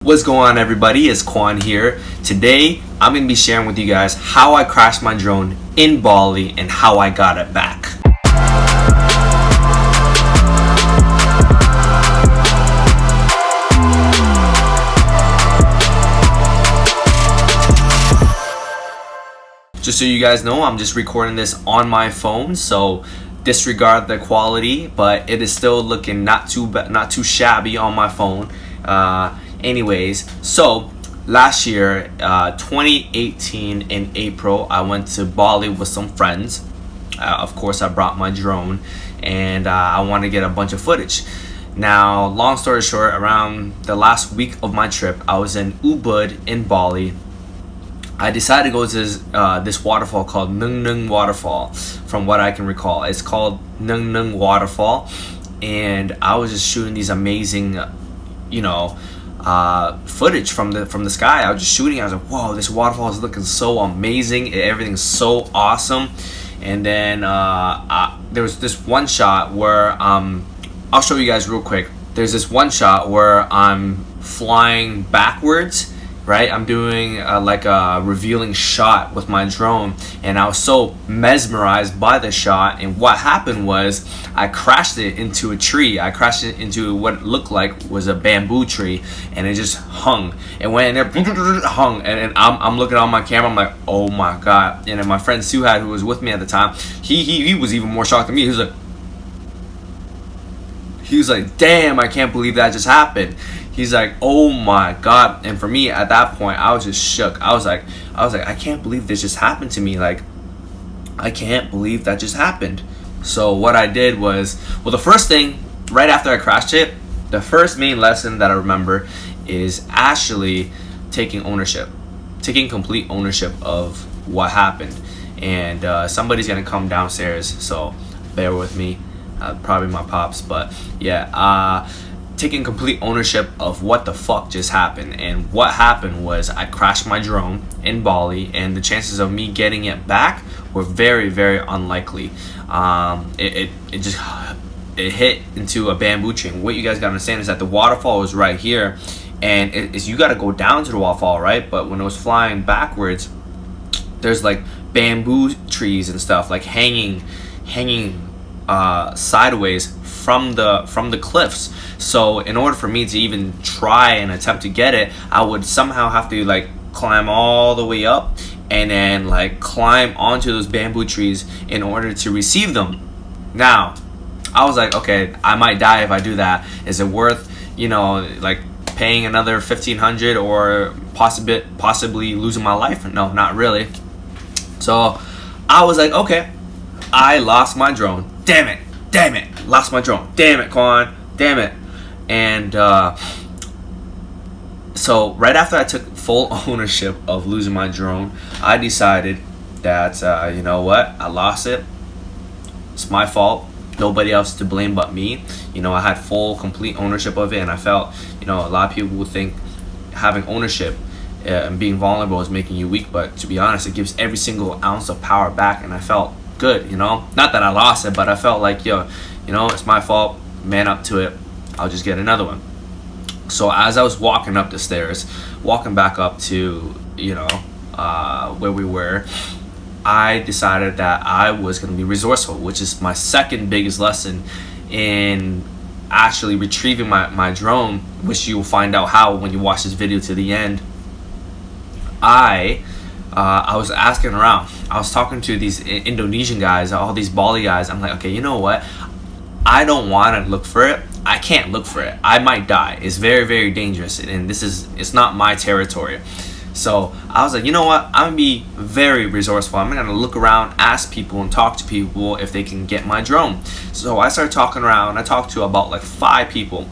What's going on, everybody? It's Quan here. Today I'm going to be sharing with you guys how I crashed my drone in Bali and how I got it back. Just so you guys know, I'm just recording this on my phone, so disregard the quality, but it is still looking not too shabby on my phone. Anyways, so last year, 2018 in April, I went to Bali with some friends. Of course, I brought my drone and I wanted to get a bunch of footage. Now, long story short, around the last week of my trip, I was in Ubud in Bali. I decided to go to this waterfall called Nung Nung Waterfall, from what I can recall. It's called Nung Nung Waterfall, and I was just shooting these amazing, footage from the sky. I was just shooting. I was like, whoa, this waterfall is looking so amazing. Everything's so awesome. And then there was this one shot where I'll show you guys real quick. There's this one shot where I'm flying backwards, right? I'm doing like a revealing shot with my drone, and I was so mesmerized by the shot. And what happened was I crashed it into a tree. I crashed it into what looked like was a bamboo tree, and it just hung. And when it hung, and I'm looking on my camera, I'm like, oh my god. And then my friend Suhad, who was with me at the time, he was even more shocked than me. He was like, damn, I can't believe that just happened. He's like, oh my god. And for me at that point, I was just shook. I was like, I can't believe this just happened to me. Like, I can't believe that just happened. So what I did was, well, the first thing right after I crashed it, the first main lesson that I remember is actually taking complete ownership of what happened. And somebody's gonna come downstairs, so bear with me. Probably my pops, but yeah. Taking complete ownership of what the fuck just happened. And what happened was I crashed my drone in Bali, and the chances of me getting it back were very, very unlikely. It hit into a bamboo tree. And what you guys gotta understand is that the waterfall was right here, and you gotta go down to the waterfall, right? But when it was flying backwards, there's like bamboo trees and stuff like hanging sideways from the cliffs. So in order for me to even try and attempt to get it, I would somehow have to like climb all the way up and then like climb onto those bamboo trees in order to receive them. Now, I was like, okay, I might die if I do that. Is it worth, like paying another $1,500 or possibly losing my life? No, not really. So I was like, okay, I lost my drone. Damn it, lost my drone. Damn it, Quan, damn it. And so right after I took full ownership of losing my drone, I decided that, you know what, I lost it. It's my fault. Nobody else to blame but me. I had complete ownership of it, and I felt, a lot of people would think having ownership and being vulnerable is making you weak, but to be honest, it gives every single ounce of power back, and I felt good, Not that I lost it, but I felt like, it's my fault, man up to it, I'll just get another one. So as I was walking up the stairs, walking back up to, where we were, I decided that I was going to be resourceful, which is my second biggest lesson in actually retrieving my drone, which you will find out how when you watch this video to the end. I was asking around. I was talking to these Indonesian guys, all these Bali guys. I'm like, okay, you know what? I don't want to look for it. I can't look for it. I might die. It's very, very dangerous, and it's not my territory. So I was like, you know what? I'm gonna be very resourceful. I'm gonna look around, ask people, and talk to people if they can get my drone. So I started talking around. I talked to about like five people,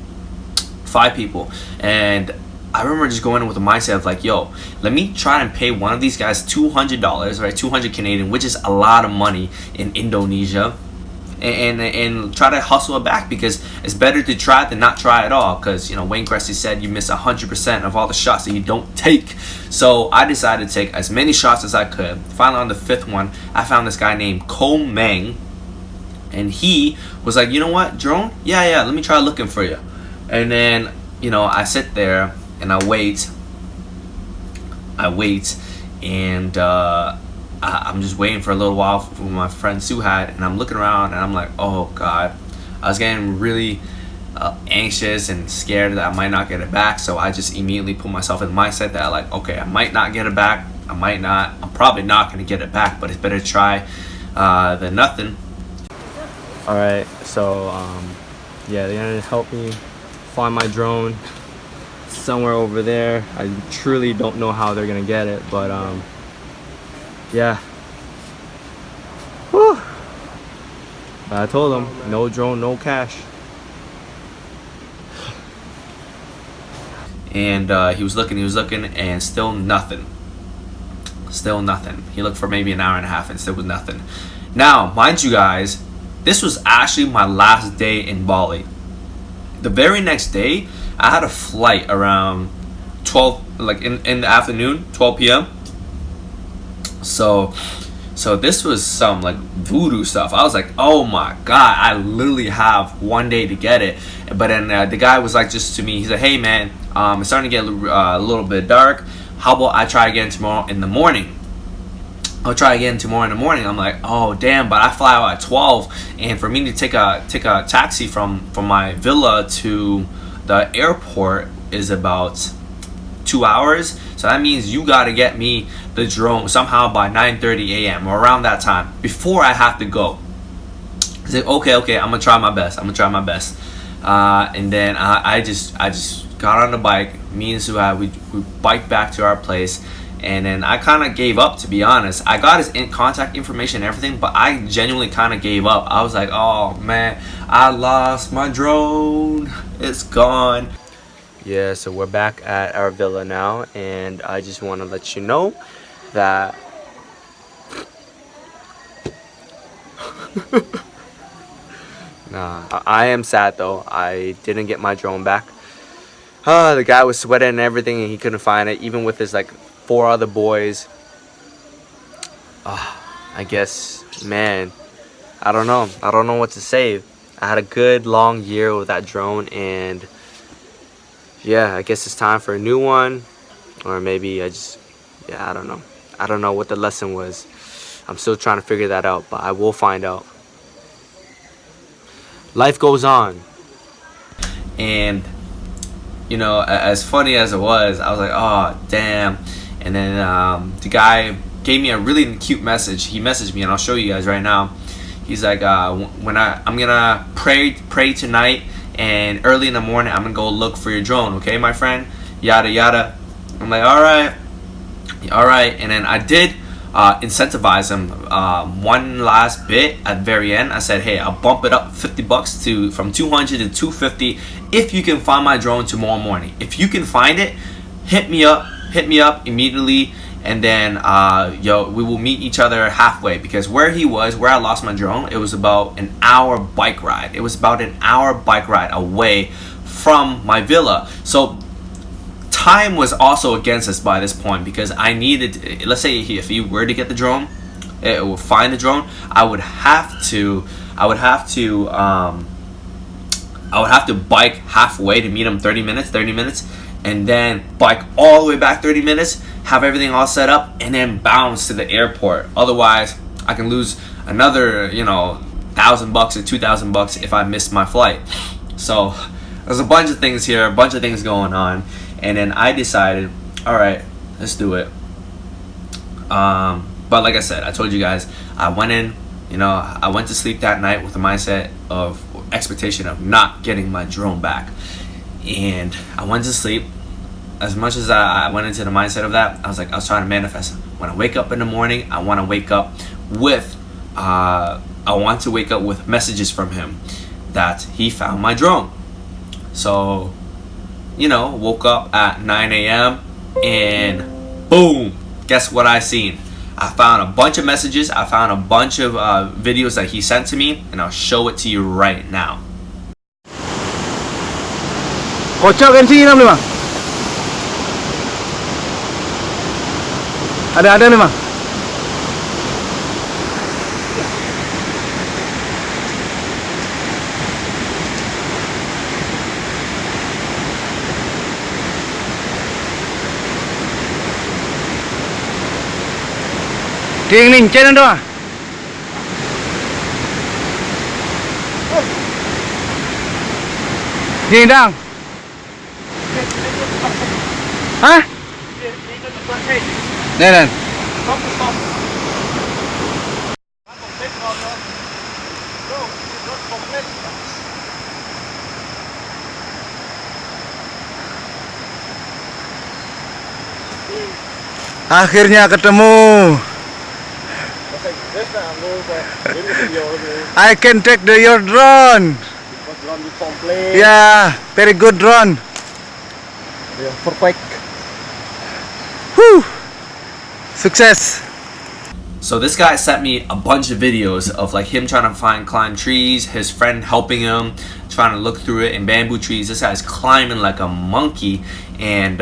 and I remember just going in with the mindset of like, yo, let me try and pay one of these guys $200, right? 200 Canadian, which is a lot of money in Indonesia, and try to hustle it back, because it's better to try than not try at all. Because Wayne Gretzky said you miss 100% of all the shots that you don't take. So I decided to take as many shots as I could. Finally, on the fifth one, I found this guy named Ko Meng, and he was like, you know what, drone? Yeah, let me try looking for you. And then I sit there and I wait, and I'm just waiting for a little while for my friend Suhat, and I'm looking around and I'm like, oh God, I was getting really anxious and scared that I might not get it back. So I just immediately put myself in the mindset that like, okay, I might not get it back. I'm probably not going to get it back, but it's better to try than nothing. All right, so yeah, they're gonna help me find my drone somewhere over there. I truly don't know how they're gonna get it, but yeah. Whew. But I told them, no drone, no cash. And he was looking, and still nothing. He looked for maybe an hour and a half and still was nothing. Now, mind you guys, this was actually my last day in Bali. The very next day, I had a flight around 12, like in the afternoon, 12 p.m. So this was some like voodoo stuff. I was like, oh my God, I literally have one day to get it. But then the guy was like, just to me, he's like, hey man, it's starting to get a little bit dark. How about I try again tomorrow in the morning? I'll try again tomorrow in the morning. I'm like, oh damn, but I fly out at 12, and for me to take a taxi from my villa to the airport is about 2 hours. So that means you gotta get me the drone somehow by 9:30 a.m. or around that time before I have to go. He's like, okay, I'm gonna try my best. And then I just got on the bike. Me and Suha, we biked back to our place. And then I kind of gave up, to be honest. I got his contact information and everything, but I genuinely kind of gave up. I was like, oh man, I lost my drone. It's gone. Yeah, so we're back at our villa now, and I just want to let you know that nah, I am sad though. I didn't get my drone back. The guy was sweating and everything, and he couldn't find it, even with his like 4 other boys. I guess, man, I don't know what to say. I had a good long year with that drone, and yeah, I guess it's time for a new one. Or maybe I don't know. I don't know what the lesson was. I'm still trying to figure that out, but I will find out. Life goes on. And you know, as funny as it was, I was like, oh damn. And then the guy gave me a really cute message. He messaged me, and I'll show you guys right now. He's like, I'm gonna pray tonight, and early in the morning I'm gonna go look for your drone, okay, my friend? Yada yada. I'm like, all right. And then I did incentivize him one last bit at the very end. I said, hey, I'll bump it up $50 from 200 to 250 if you can find my drone tomorrow morning. If you can find it, hit me up immediately, and then we will meet each other halfway, because where I lost my drone, it was about an hour bike ride. Away from my villa. So time was also against us by this point, because I needed, let's say if you were to get the drone, find the drone, I would have to bike halfway to meet him 30 minutes, and then bike all the way back 30 minutes, have everything all set up, and then bounce to the airport. Otherwise, I can lose another, $1,000 or $2,000 if I miss my flight. So there's a bunch of things here, a bunch of things going on, and then I decided, all right, let's do it. But like I said, I told you guys, I went in, I went to sleep that night with the mindset of expectation of not getting my drone back. And I went to sleep. As much as I went into the mindset of that, I was trying to manifest. When I wake up in the morning, I want to wake up with messages from him that he found my drone. So, woke up at 9 a.m. and boom, guess what I seen? I found a bunch of messages. I found a bunch of videos that he sent to me, and I'll show it to you right now. Kocak kan sini nih bang. Ada nih bang. Ting ning chen đó. Nhìn đang. Hả? Đây này. Akhirnya ketemu. I can take your drone. Yeah, very good drone. Perfect. Whew. Success. So this guy sent me a bunch of videos of like him trying to climb trees, his friend helping him, trying to look through it in bamboo trees. This guy's climbing like a monkey, and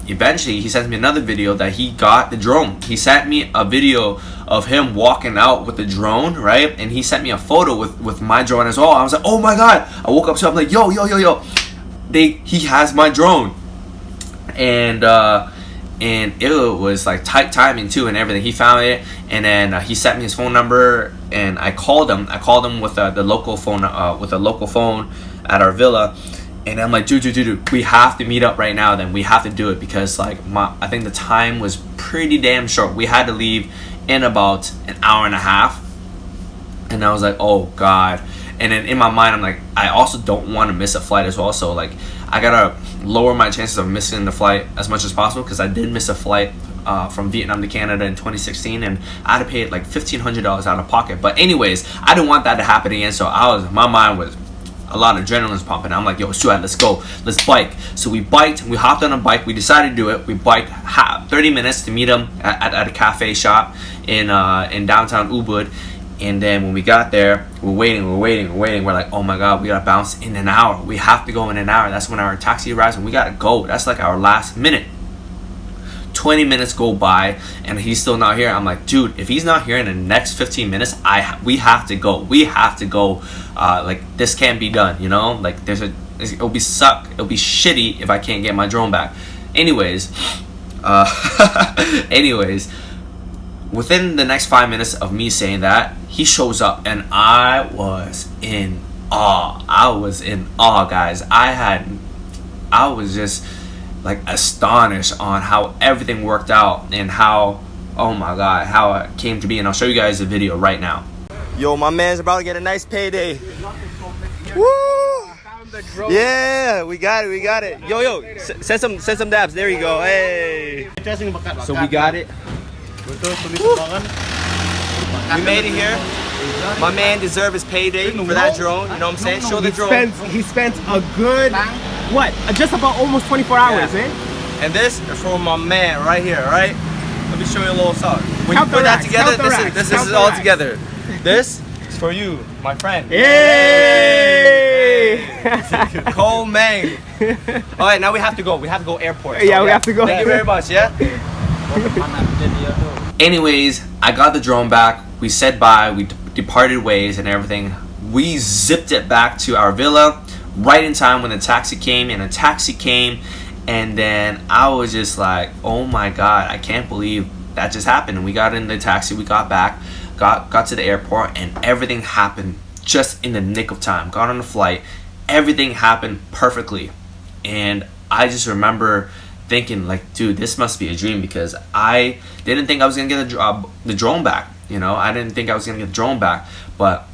eventually he sends me another video that he got the drone. He sent me a video of him walking out with the drone, right? And he sent me a photo with my drone as well. I was like, oh my god! I woke up, so I'm like, yo, he has my drone, and it was like tight timing too and everything. He found it, and then he sent me his phone number, and I called him with the local phone at our villa, and I'm like, dude, we have to meet up right now. Then we have to do it because like I think the time was pretty damn short. We had to leave in about an hour and a half, and I was like, oh god. And then in my mind, I'm like, I also don't want to miss a flight as well. So like, I gotta lower my chances of missing the flight as much as possible, because I did miss a flight from Vietnam to Canada in 2016, and I had to pay like $1,500 out of pocket. But anyways, I didn't want that to happen again. So my mind was a lot of adrenaline's pumping. I'm like, yo, Stuart, let's go, let's bike. So we biked, we hopped on a bike, we decided to do it. We biked 30 minutes to meet him at a cafe shop in downtown Ubud. And then when we got there, we're waiting. We're like, oh my god, we gotta bounce in an hour. We have to go in an hour. That's when our taxi arrives, and we gotta go. That's like our last minute. 20 minutes go by, and he's still not here. I'm like, dude, if he's not here in the next 15 minutes, we have to go. We have to go. Like, this can't be done, you know? Like, it'll be shitty if I can't get my drone back. Anyways, within the next 5 minutes of me saying that, he shows up, and I was in awe. Guys. I was just like astonished on how everything worked out, and how, oh my god, how it came to be. And I'll show you guys the video right now. Yo, my man's about to get a nice payday. Woo! Yeah, we got it. Yo, send some dabs. There you go. Hey. So we got it. We made it here. My man deserves his payday for that drone. You know what I'm saying? Show the drone. He spent a good, just about almost 24 hours, eh? And this is for my man right here, right? Let me show you a little something. When Count you put the that racks, together, count the racks, this count is the all racks. together. This is for you, my friend. Yay! Cole Mang. All right, now we have to go. We have to go airport. So, Yeah, we have to go. Thank you very much, yeah? Anyways, I got the drone back. We said bye. We departed ways and everything. We zipped it back to our villa right in time when the taxi came. And then I was just like, oh my god, I can't believe that just happened. And we got in the taxi. We got back, got to the airport, and everything happened just in the nick of time. Got on the flight. Everything happened perfectly. And I just remember thinking like, dude, this must be a dream, because I didn't think I was gonna get the drone back. You know, I didn't think I was gonna get the drone back, but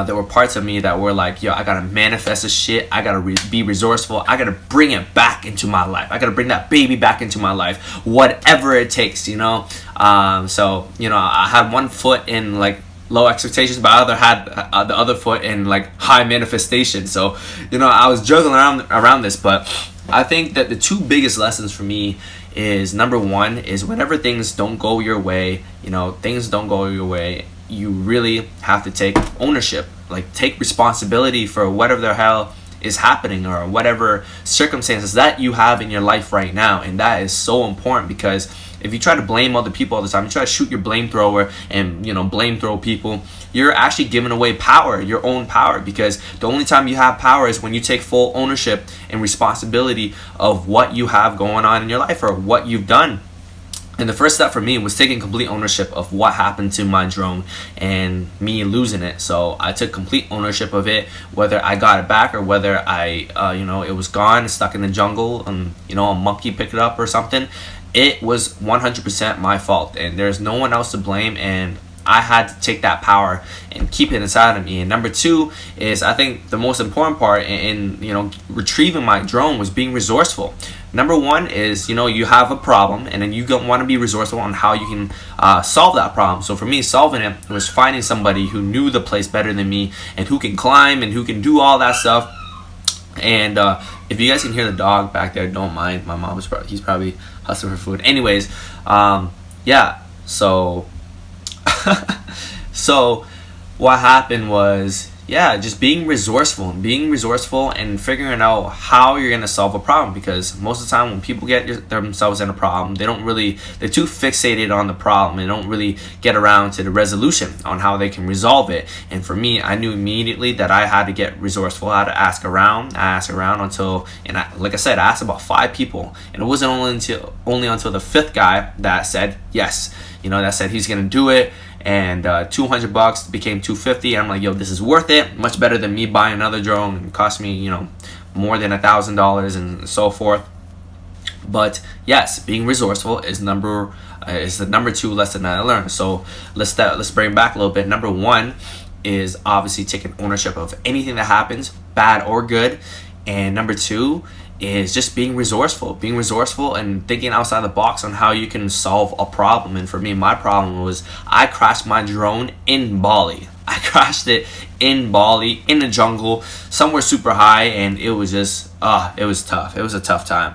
there were parts of me that were like, yo, I gotta manifest this shit. I gotta be resourceful. I gotta bring it back into my life. I gotta bring that baby back into my life, whatever it takes, you know. So you know, I had one foot in like low expectations, but I had the other foot in like high manifestation. So you know, I was juggling around this, but I think that the two biggest lessons for me is, number one is, whenever things don't go your way, you really have to take ownership, like take responsibility for whatever the hell is happening, or whatever circumstances that you have in your life right now. And that is so important, because if you try to blame other people all the time, you try to shoot your blame thrower and, you know, blame throw people, you're actually giving away power, your own power, because the only time you have power is when you take full ownership and responsibility of what you have going on in your life, or what you've done. And the first step for me was taking complete ownership of what happened to my drone and me losing it. So I took complete ownership of it, whether I got it back or whether it was gone, stuck in the jungle, and a monkey picked it up or something. It was 100% my fault, and there's no one else to blame. And I had to take that power and keep it inside of me. And number two is, I think the most important part in retrieving my drone was being resourceful. Number one is, you have a problem, and then you want to be resourceful on how you can solve that problem. So for me, solving it was finding somebody who knew the place better than me and who can climb and who can do all that stuff. And if you guys can hear the dog back there, don't mind. My mom he's probably hustling for food. Anyways, yeah. So so what happened was, just being resourceful and figuring out how you're going to solve a problem. Because most of the time when people get themselves in a problem, they're too fixated on the problem and don't really get around to the resolution on how they can resolve it. And for me, I knew immediately that I had to get resourceful. I had to ask around. I asked around until, like I said, I asked about 5 people, and it wasn't only until the 5th guy that said yes, that said he's going to do it. And $200 became $250. I'm like, yo, this is worth it. Much better than me buying another drone and cost me, more than $1,000 and so forth. But yes, being resourceful is the number 2 lesson that I learned. So let's bring it back a little bit. Number 1 is obviously taking ownership of anything that happens, bad or good. And number 2 is just being resourceful and thinking outside the box on how you can solve a problem. And for me, my problem was I crashed my drone in Bali. I crashed it in Bali, in the jungle, somewhere super high, and it was just, it was tough. It was a tough time.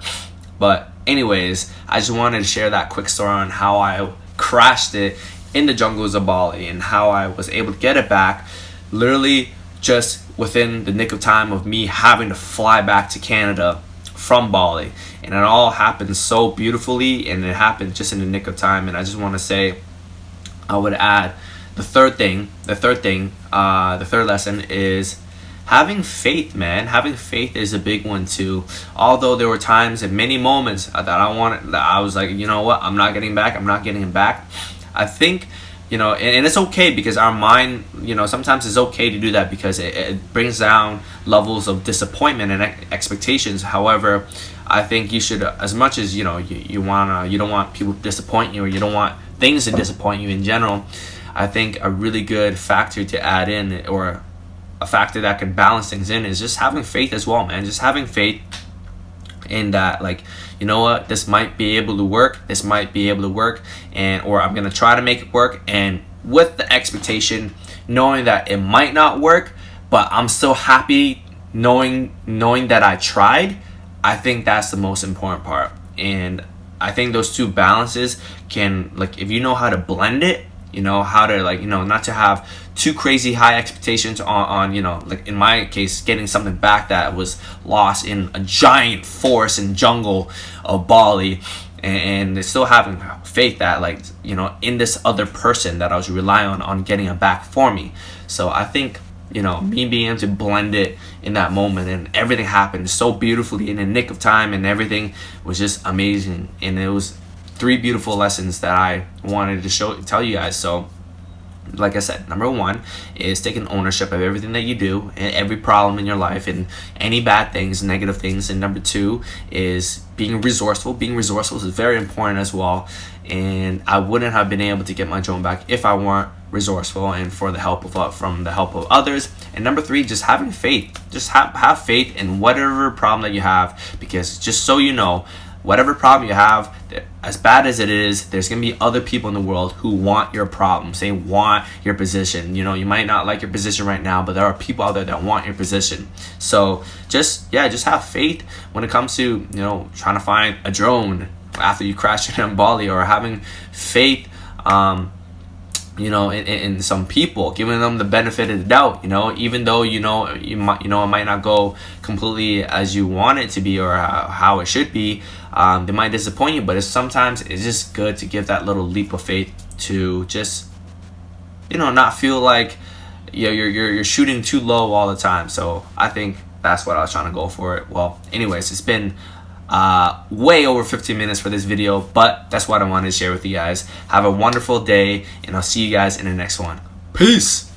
But anyways, I just wanted to share that quick story on how I crashed it in the jungles of Bali and how I was able to get it back, literally just within the nick of time of me having to fly back to Canada from Bali. And it all happened so beautifully, and it happened just in the nick of time. And I just want to say, I would add the third lesson is having faith, man. Having faith is a big one too. Although there were times and many moments that I was like, you know what, I'm not getting it back. I think, and it's okay, because our mind, sometimes it's okay to do that, because it brings down levels of disappointment and expectations. However, I think you should, as much as you don't want people to disappoint you, or you don't want things to disappoint you in general, I think a really good factor to add in, or a factor that can balance things in, is just having faith as well, man. Just having faith in that, like, you know what, this might be able to work, and or I'm gonna try to make it work, and with the expectation, knowing that it might not work, but I'm still happy knowing that I tried. I think that's the most important part. And I think those two balances can, like, if you know how to blend it, how to, like, not to have too crazy high expectations on like in my case, getting something back that was lost in a giant forest and jungle of Bali, and still having faith that, like, in this other person that I was relying on getting it back for me. So I think, me being able to blend it in that moment, and everything happened so beautifully in the nick of time, and everything was just amazing. And it was 3 beautiful lessons that I wanted to tell you guys. So like I said, number 1 is taking ownership of everything that you do and every problem in your life and any bad things, negative things. And number 2 is being resourceful. Being resourceful is very important as well. And I wouldn't have been able to get my drone back if I weren't resourceful and from the help of others. And number 3, just having faith. Just have faith in whatever problem that you have, because just so you know, whatever problem you have, as bad as it is, there's going to be other people in the world who want your problems. They want your position. You might not like your position right now, but there are people out there that want your position. So just have faith when it comes to, trying to find a drone after you crash it in Bali, or having faith, in some people, giving them the benefit of the doubt, even though, it might not go completely as you want it to be, or how it should be. They might disappoint you, but sometimes it's just good to give that little leap of faith to just, not feel like you're shooting too low all the time. So I think that's what I was trying to go for it. Well, anyways, it's been way over 15 minutes for this video, but that's what I wanted to share with you guys. Have a wonderful day, and I'll see you guys in the next one. Peace.